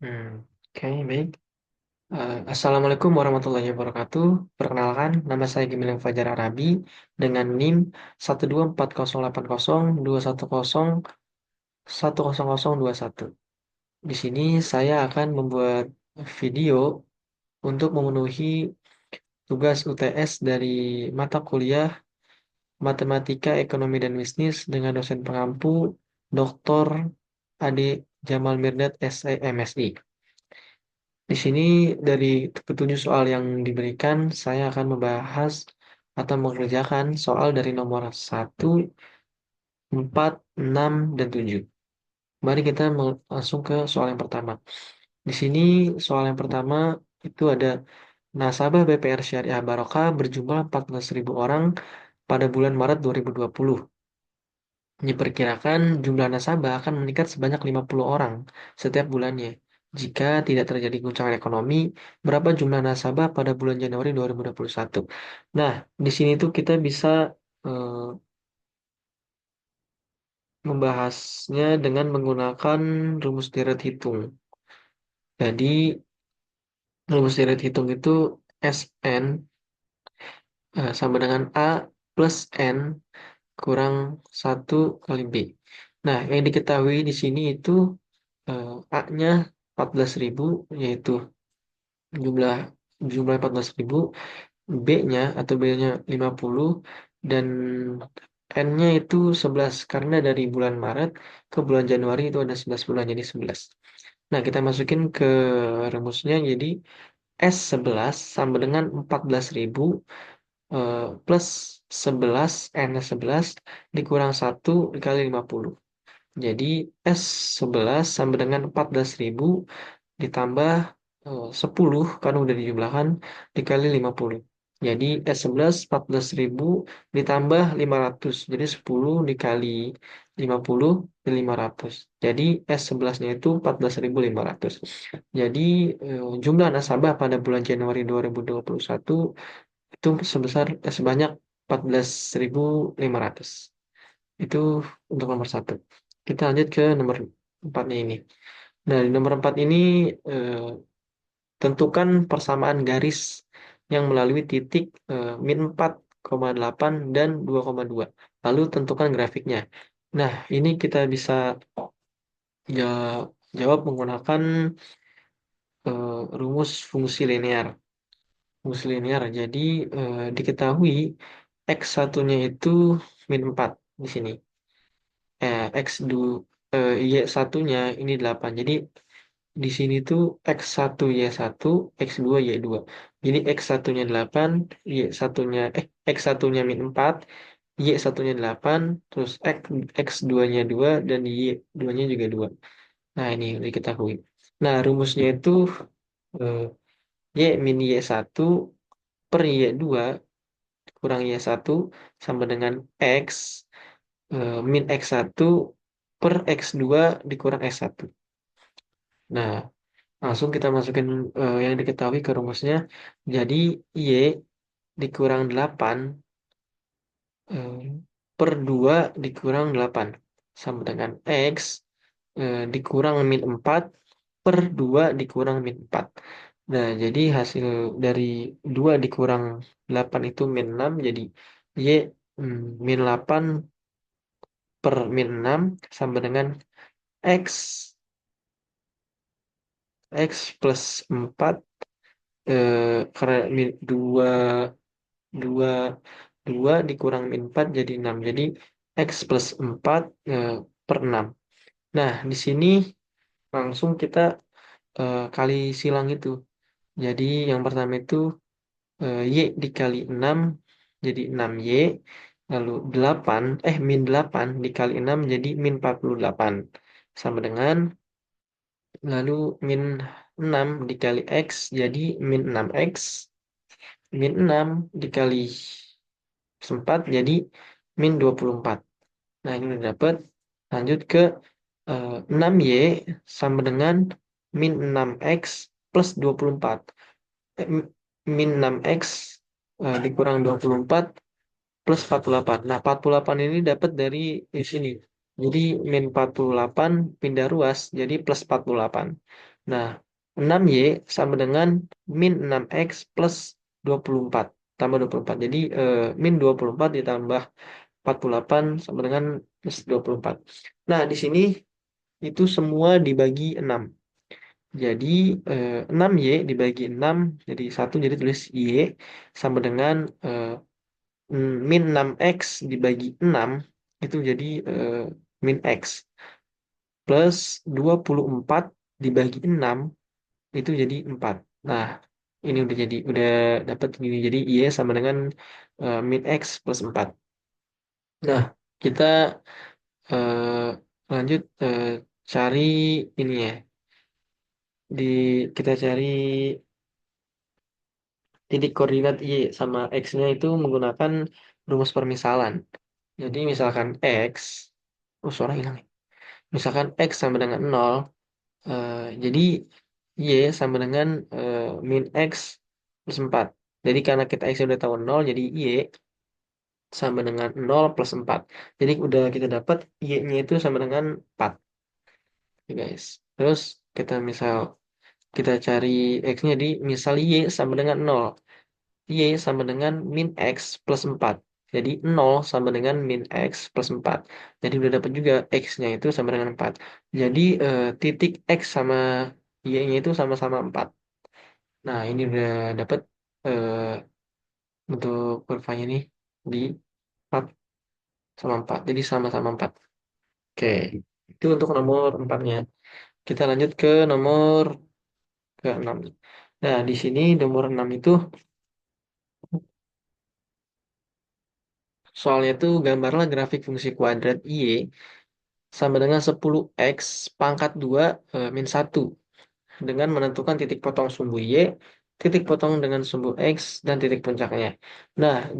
Hmm, oke, baik. Assalamualaikum warahmatullahi wabarakatuh. Perkenalkan, nama saya Gemilang Fajar Arabi dengan NIM 1240802101021. Di sini saya akan membuat video untuk memenuhi tugas UTS dari mata kuliah Matematika, Ekonomi, dan Bisnis dengan dosen pengampu Dr. Ade Jamal Mirdad, SE, MSI. Di sini dari ketujuh soal yang diberikan, saya akan membahas atau mengerjakan soal dari nomor 1, 4, 6, dan 7. Mari kita langsung ke soal yang pertama. Di sini soal yang pertama itu ada nasabah BPR Syariah Barokah berjumlah 14.000 orang pada bulan Maret 2020. Diperkirakan jumlah nasabah akan meningkat sebanyak 50 orang setiap bulannya. Jika tidak terjadi guncangan ekonomi, berapa jumlah nasabah pada bulan Januari 2021? Nah, di sini tuh kita bisa eh, membahasnya dengan menggunakan rumus deret hitung. Jadi, rumus deret hitung itu Sn sama dengan A plus N kurang satu kali B. Nah, yang diketahui di sini itu A-nya 14.000, yaitu jumlah jumlah 14.000, B-nya atau B-nya 50, dan N-nya itu 11 karena dari bulan Maret ke bulan Januari itu ada 11 bulan, jadi 11. Nah, kita masukin ke rumusnya, jadi S11 sama dengan 14.000 plus 11, N-nya 11 dikurang 1 dikali 50. Jadi S11 sama dengan 14.000 ditambah 10 karena udah dijumlahkan dikali 50. Jadi S11 14.000 ditambah 500. Jadi 10 dikali 50 di 500. Jadi S11-nya itu 14.500. Jadi jumlah nasabah pada bulan Januari 2021 itu sebanyak 14.500. Itu untuk nomor satu. Kita lanjut ke nomor 4-nya ini. Nah, di nomor 4 ini eh, tentukan persamaan garis yang melalui titik min 4,8 dan 2,2. Lalu tentukan grafiknya. Nah, ini kita bisa jawab menggunakan rumus fungsi linear. Fungsi linear. Jadi diketahui X satunya itu min 4 di sini. X2 Y satunya ini 8. Jadi di sini tuh X1 Y1, X2 Y2. Jadi X satunya 8, Y satunya X satunya min 4, Y satunya 8, terus X2-nya 2 dan Y2-nya juga 2. Nah, ini udah diketahui. Nah, rumusnya itu eh, Y min Y1 per Y2 kurang Y1 sama dengan X min X1 per X2 dikurang X1. Nah, langsung kita masukin yang diketahui ke rumusnya. Jadi Y dikurang 8 eh, per 2 dikurang 8 sama dengan X dikurang min 4 per 2 dikurang min 4. Nah, jadi hasil dari 2 dikurang 8 itu min 6. Jadi Y min 8 per min 6 sama dengan X X plus 4 karena min 2 2 2 dikurang min 4 jadi 6. Jadi X plus 4 per 6. Nah, di sini langsung kita kali silang itu. Jadi yang pertama itu Y dikali 6 jadi 6Y. Lalu min 8 dikali 6 jadi min 48. Sama dengan lalu min 6 dikali X jadi min 6X. Min 6 dikali 4 jadi min 24. Nah, ini udah dapat. Lanjut ke 6Y sama dengan min 6X plus 24. Min 6X dikurang 24 plus 48. Nah, 48 ini dapat dari di sini. Jadi min 48 pindah ruas jadi plus 48. Nah, 6Y sama dengan min 6X plus 24. Tambah 24. Jadi min 24 ditambah 48 sama dengan plus 24. Nah, di sini itu semua dibagi 6. Jadi 6Y dibagi 6 jadi satu, jadi tulis Y sama dengan min 6X dibagi 6 itu jadi min X plus 24 dibagi 6 itu jadi 4. Nah, ini udah dapat gini. Jadi Y sama dengan min X plus 4. Nah, kita lanjut cari ini ya. Kita cari titik koordinat Y sama X-nya itu menggunakan rumus permisalan. Jadi misalkan X, suara hilang ya. Misalkan X sama dengan 0, eh, jadi Y sama dengan min X plus 4. Jadi karena kita X udah tahu 0, jadi Y sama dengan 0 plus 4. Jadi udah kita dapat Y-nya itu sama dengan 4. Ya guys. Terus kita cari X-nya di misal Y sama dengan 0. Y sama dengan min X plus 4. Jadi 0 sama dengan min X plus 4. Jadi udah dapat juga X-nya itu sama dengan 4. Jadi titik X sama Y-nya itu sama-sama 4. Nah, ini udah dapat eh, untuk kurvanya nih di 4 sama 4. Jadi sama-sama 4. Oke, itu untuk nomor 4-nya. Kita lanjut ke nomor ke-6. Nah, di sini nomor 6 itu soalnya itu gambarlah grafik fungsi kuadrat Y sama dengan 10x pangkat 2 min 1 dengan menentukan titik potong sumbu Y, titik potong dengan sumbu X, dan titik puncaknya. Nah,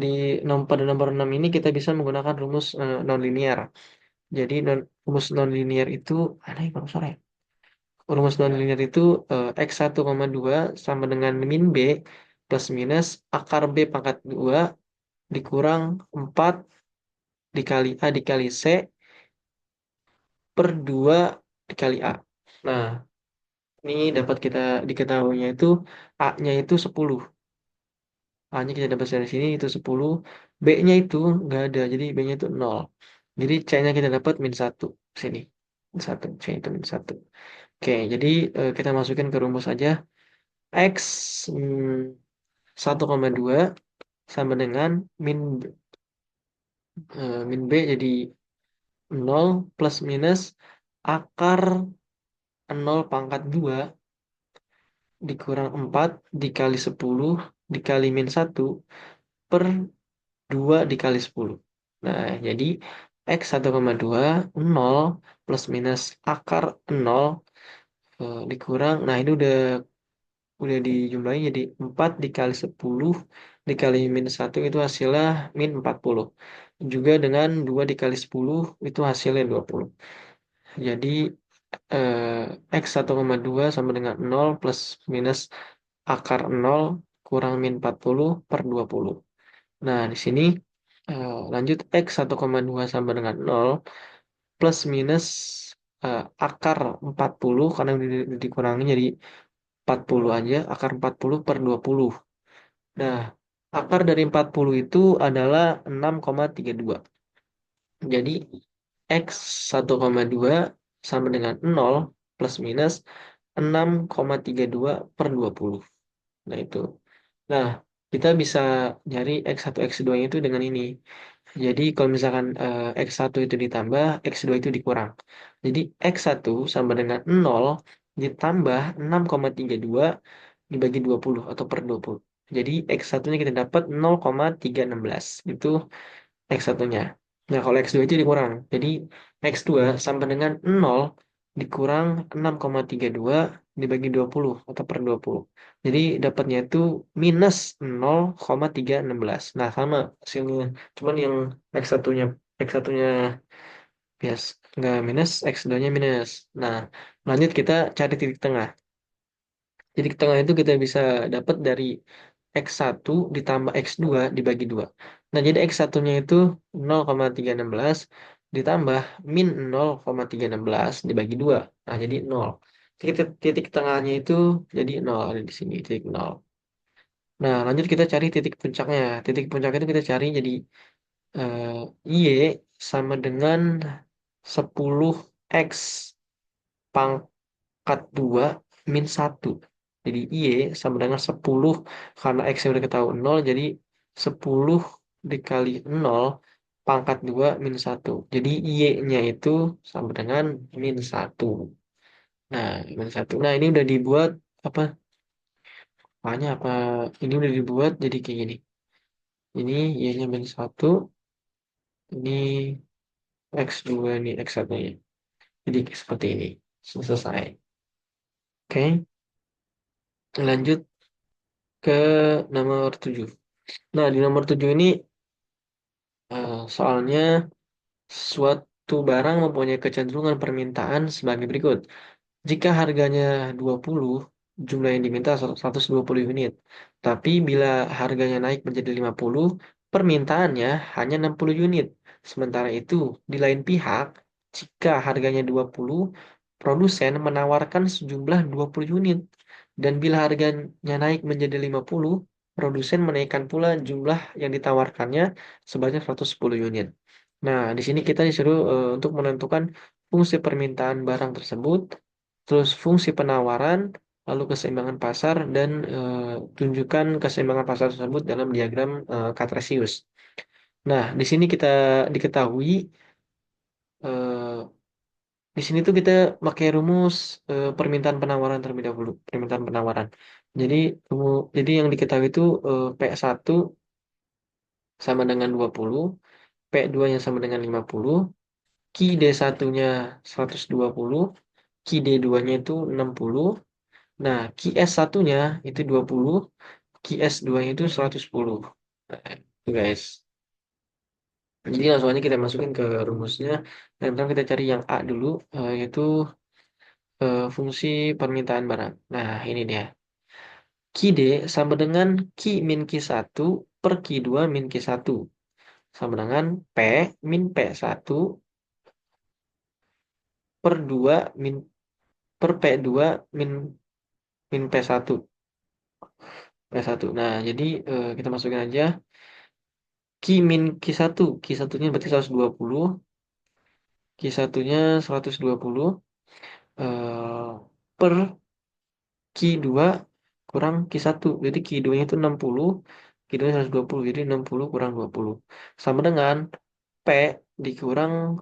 pada nomor 6 ini kita bisa menggunakan rumus nonlinear. Jadi rumus nonlinear itu ada yang baru sore. Rumus nonlinear itu X1,2 sama dengan min B plus minus akar B pangkat 2 dikurang 4 dikali A dikali C per 2 dikali A. Nah, ini dapat kita diketahuinya itu A-nya itu 10. A-nya kita dapat dari sini itu 10. B-nya itu nggak ada, jadi B-nya itu 0. Jadi C-nya kita dapat min 1. Sini. Min 1. C itu min 1. Oke, jadi kita masukin ke rumus aja. X 1,2 sama dengan min B jadi 0 plus minus akar 0 pangkat 2 dikurang 4 dikali 10 dikali min 1 per 2 dikali 10. Nah, jadi X 1,2 0 plus minus akar 0 dikurang. Nah, ini udah dijumlahin jadi 4 dikali 10 dikali min 1 itu hasilnya min 40. Juga dengan 2 dikali 10 itu hasilnya 20. Jadi X 1,2 sama dengan 0 plus minus akar 0 kurang min 40 per 20. Nah, di sini lanjut X 1,2 sama dengan 0 plus minus akar 40 karena dikurangi jadi 40 aja, akar 40 per 20. Nah, akar dari 40 itu adalah 6,32. Jadi, X 1,2 sama dengan 0 plus minus 6,32 per 20. Nah, itu. Nah, kita bisa nyari X1, X2 itu dengan ini. Jadi, kalau misalkan X1 itu ditambah, X2 itu dikurang. Jadi, X1 sama dengan 0 ditambah 6,32 dibagi 20 atau per 20. Jadi X1-nya kita dapat 0,316. Itu X1-nya. Nah, kalau X2 itu dikurang. Jadi X2 sama dengan 0 dikurang 6,32 dibagi 20 atau per 20. Jadi dapatnya itu minus 0,316. Nah, sama hasilnya. Cuman yang X1-nya bias nggak minus, X2-nya minus. Nah, lanjut kita cari titik tengah. Jadi tengah itu kita bisa dapat dari X1 ditambah X2 dibagi 2. Nah, jadi X1-nya itu 0,316 ditambah min 0,316 dibagi 2. Nah, jadi 0. titik tengahnya itu jadi nol, ada di sini titik nol. Nah, lanjut kita cari titik puncaknya. Titik puncak itu kita cari jadi eh, Y sama dengan 10x pangkat 2 min satu. Jadi Y sama dengan 10 karena X yang udah ketahui nol, jadi 10 dikali nol pangkat 2 min satu. Jadi Y-nya itu sama dengan min satu. Nah, min satu. Nah, ini udah dibuat apa? Makanya apa? Ini udah dibuat jadi kayak gini. Ini Y-nya min satu, ini X2, ini X1-nya. Jadi seperti ini. Selesai. Oke, lanjut ke nomor 7. Nah, di nomor 7 ini soalnya suatu barang mempunyai kecenderungan permintaan sebagai berikut. Jika harganya 20, jumlah yang diminta 120 unit. Tapi bila harganya naik menjadi 50, permintaannya hanya 60 unit. Sementara itu, di lain pihak, jika harganya 20, produsen menawarkan sejumlah 20 unit. Dan bila harganya naik menjadi 50, produsen menaikkan pula jumlah yang ditawarkannya sebanyak 110 unit. Nah, di sini kita disuruh untuk menentukan fungsi permintaan barang tersebut, terus fungsi penawaran, lalu keseimbangan pasar, dan tunjukkan keseimbangan pasar tersebut dalam diagram Cartesius. Nah, di sini kita diketahui, eh, di sini tuh kita pakai rumus permintaan penawaran terlebih dahulu, permintaan penawaran. Jadi, jadi yang diketahui itu P1 sama dengan 20, P2-nya sama dengan 50, Ki D1-nya 120, Ki D2-nya itu 60. Nah, Ki S1-nya itu 20, Ki S2-nya itu 110. Nah, itu guys. Jadi langsung aja kita masukin ke rumusnya. Dan sekarang kita cari yang A dulu, yaitu fungsi permintaan barang. Nah, ini dia. Ki D sama dengan Ki min Ki1 per Ki2 min Ki1. Sama dengan P min P1 per 2 min per P2 min P1. P1. Nah, jadi kita masukin aja Ki min Ki1. Ki1-nya berarti 120. Ki1-nya 120 eh, per Ki2 kurang Ki1. Jadi Ki2-nya itu 60. Ki2-nya 120. Jadi 60 kurang 20. Sama dengan P dikurang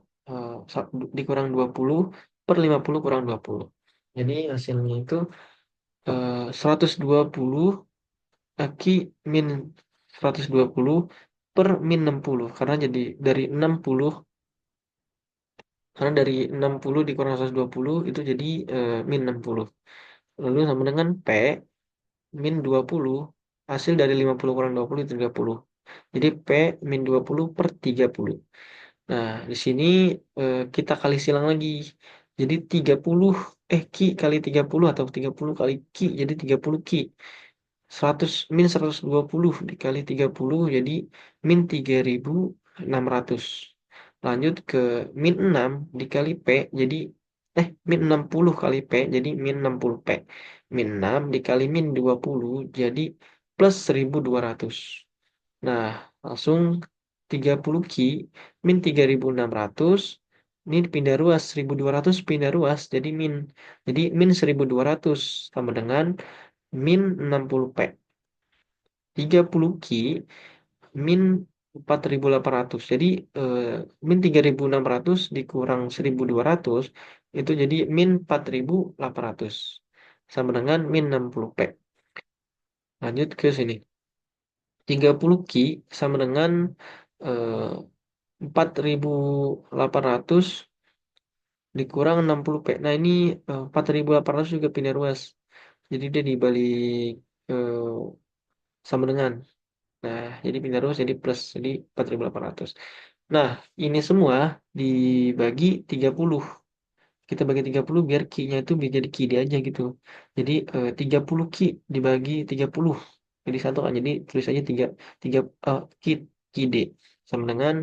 dikurang 20 per 50 kurang 20. Jadi hasilnya itu 120 Ki min 120 per min 60. Karena dari 60 dikurang 120 itu jadi min 60. Lalu sama dengan P min 20, hasil dari 50 kurang 20 itu 30. Jadi P min 20 per 30. Nah, di sini kita kali silang lagi. Jadi 30 Ki kali 30 atau 30 kali Ki jadi 30 Ki. 100 min 120 dikali 30 jadi min 3.600. Lanjut ke min 6 dikali P jadi min 60 kali P jadi min 60 P. Min 6 dikali min 20 jadi plus 1.200. Nah, langsung 30 Ki min 3.600 ini pindah ruas 1.200 pindah ruas jadi min. Jadi min 1.200 sama dengan min 60 P. 30 Ki min 4.800. Jadi eh, min 3.600 dikurang 1.200 itu jadi min 4.800. Sama dengan min 60 P. Lanjut ke sini. 30 Ki sama dengan eh, 4.800 dikurang 60 P. Nah, ini 4.800 juga pindah ruas. Jadi dia dibalik eh, sama dengan. Nah, jadi pindah ruas jadi plus. Jadi 4.800. Nah, ini semua dibagi 30. Kita bagi 30 biar Ki-nya itu jadi Ki D aja gitu. Jadi 30 Ki dibagi 30. Jadi satu kan. Jadi tulis aja 3, 3 Ki D. Sama dengan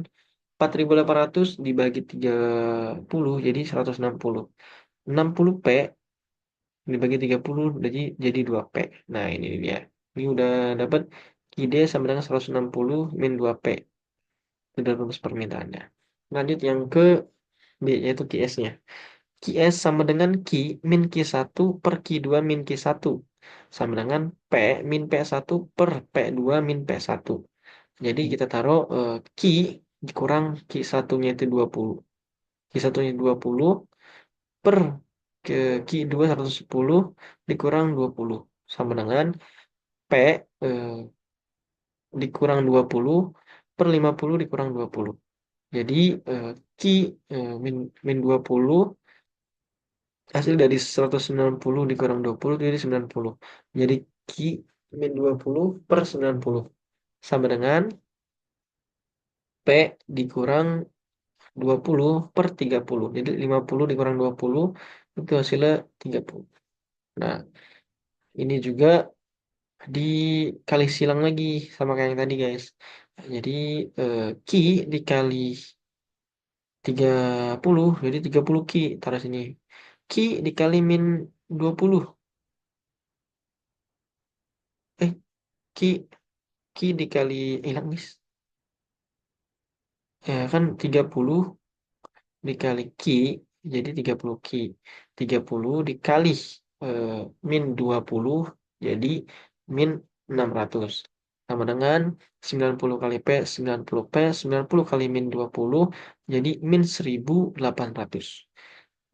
4.800 dibagi 30 jadi 160. 60 P dibagi 30 jadi 2P. Nah, ini dia. Ini udah dapat QD sama dengan 160 min 2P. Itu udah rumus permintaannya. Lanjut yang ke B, yaitu QS-nya. QS sama dengan Q min Q1 per Q2 min Q1. Sama dengan P min P1 per P2 min P1. Jadi kita taruh Q dikurang Q1-nya itu 20. Q1-nya 20 per ke Q2 110 dikurang 20. Sama dengan P eh, dikurang 20 per 50 dikurang 20. Jadi Q min 20 hasil dari 190 dikurang 20 jadi 90. Jadi Q min 20 per 90 sama dengan P dikurang 20 per 30. Jadi 50 dikurang 20 itu hasilnya 30. Nah, ini juga dikali silang lagi sama kayak yang tadi guys. Jadi Q dikali 30 jadi 30 Q taruh sini. Q dikali min 20. Eh, Q Q dikali hilang guys. Ya kan 30 dikali Q jadi 30 Q. 30 dikali eh, min 20 jadi min 600. Sama dengan 90 kali P, 90 P, 90 kali min 20 jadi min 1800.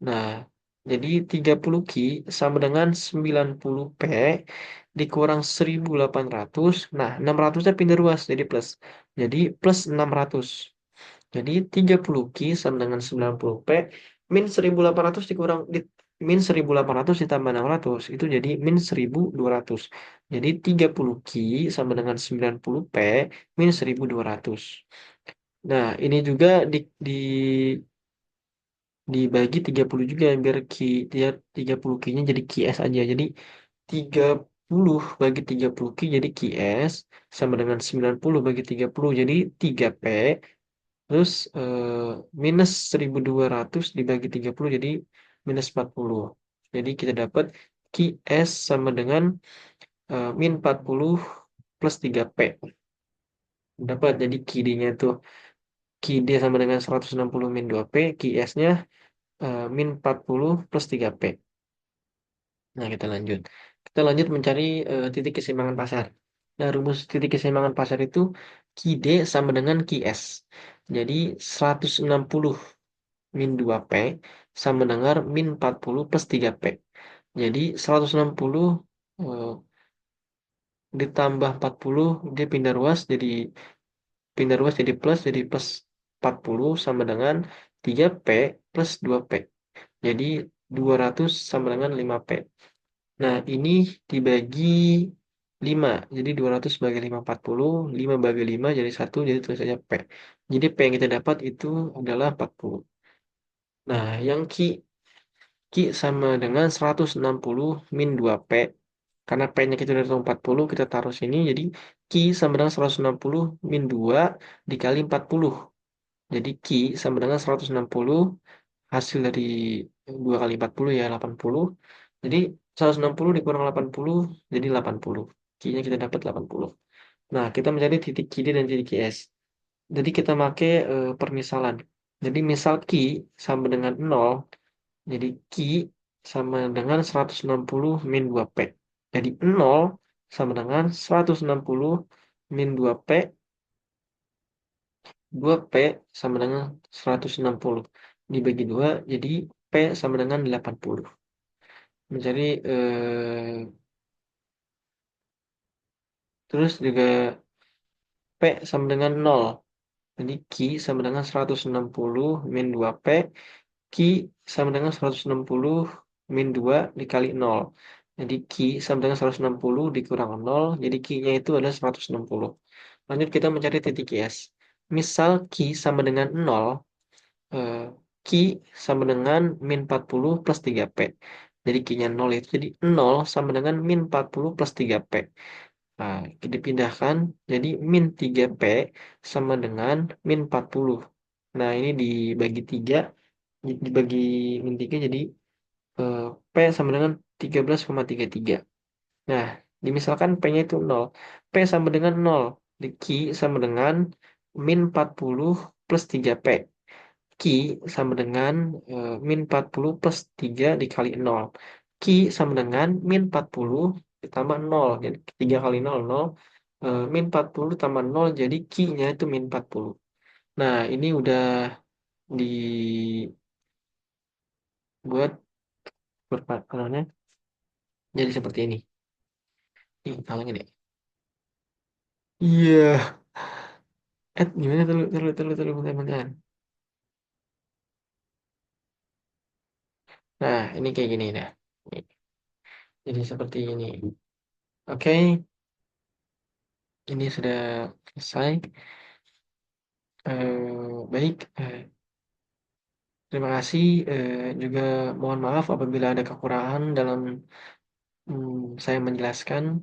Nah, jadi 30 Q sama dengan 90 P dikurang 1800. Nah, 600-nya pindah ruas jadi plus. Jadi plus 600. Jadi 30 Q sama dengan 90 P min 1800 dikurang min 1800 ditambah 600 itu jadi min 1200. Jadi 30 Q sama dengan 90 P min 1200. Nah, ini juga dibagi 30 juga biar dia 30 Q-nya jadi QS aja. Jadi 30 bagi 30 Q jadi QS sama dengan 90 bagi 30 jadi 3P. Terus minus 1200 dibagi 30 jadi minus 40. Jadi kita dapat QS sama dengan min 40 plus 3P. Dapat jadi QD-nya itu QD sama dengan 160 min 2P, QS-nya min 40 plus 3P. Nah, kita lanjut. Kita lanjut mencari titik keseimbangan pasar. Nah, rumus titik keseimbangan pasar itu QD sama dengan QS. Jadi 160 min 2P sama dengan min 40 plus 3P. Jadi 160 eh, ditambah 40 dia pindah ruas jadi plus 40 sama dengan 3P plus 2P. Jadi 200 sama dengan 5P. Nah, ini dibagi 5. Jadi 200 bagi 5 40, 5 bagi 5 jadi 1 jadi tulis saja P. Jadi P yang kita dapat itu adalah 40. Nah, yang Q sama dengan 160 min 2P. Karena P-nya kita udah tahu 40, kita taruh sini. Jadi Q sama dengan 160 min 2 dikali 40. Jadi Q sama dengan 160 hasil dari 2 kali 40 ya 80. Jadi 160 dikurang 80 jadi 80. Q-nya kita dapat 80. Nah, kita mencari titik QD dan titik QS. Jadi kita pakai permisalan. Jadi misal Q sama dengan 0, jadi Q sama dengan 160 min 2P. Jadi 0 sama dengan 160 min 2P. 2P sama dengan 160. Dibagi 2, jadi P sama dengan 80. Mencari terus juga P sama dengan 0. Jadi Q sama dengan 160 min 2P. Q sama dengan 160 min 2 dikali 0. Jadi Q sama dengan 160 dikurang 0. Jadi Q-nya itu adalah 160. Lanjut kita mencari titik QS. Misal Q sama dengan 0, eh, Q sama dengan min 40 plus 3P. Jadi Q-nya 0 itu jadi 0 sama dengan min 40 plus 3P. Nah, dipindahkan jadi min 3P sama dengan min 40. Nah, ini dibagi 3, dibagi min 3 jadi eh, P sama dengan 13,33. Nah, dimisalkan P-nya itu nol, P sama dengan nol, di Q sama dengan min 40 plus 3P. Q sama dengan min 40 plus 3 dikali nol. Q sama dengan min 40 ditambah nol. Jadi 3 kali nol nol. Min 40 tambah nol, jadi Q-nya itu min 40. Nah, ini udah dibuat berpasangannya jadi seperti ini. Ih, halangin ya. Iya. Gimana terlalu bentar, bentar. Nah, ini kayak gini dah. Nih, jadi seperti ini. Oke, ini sudah selesai. Baik, terima kasih. Juga mohon maaf apabila ada kekurangan dalam saya menjelaskan.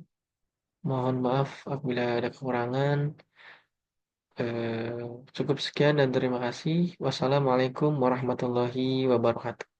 Mohon maaf apabila ada kekurangan. Cukup sekian dan terima kasih. Wassalamualaikum warahmatullahi wabarakatuh.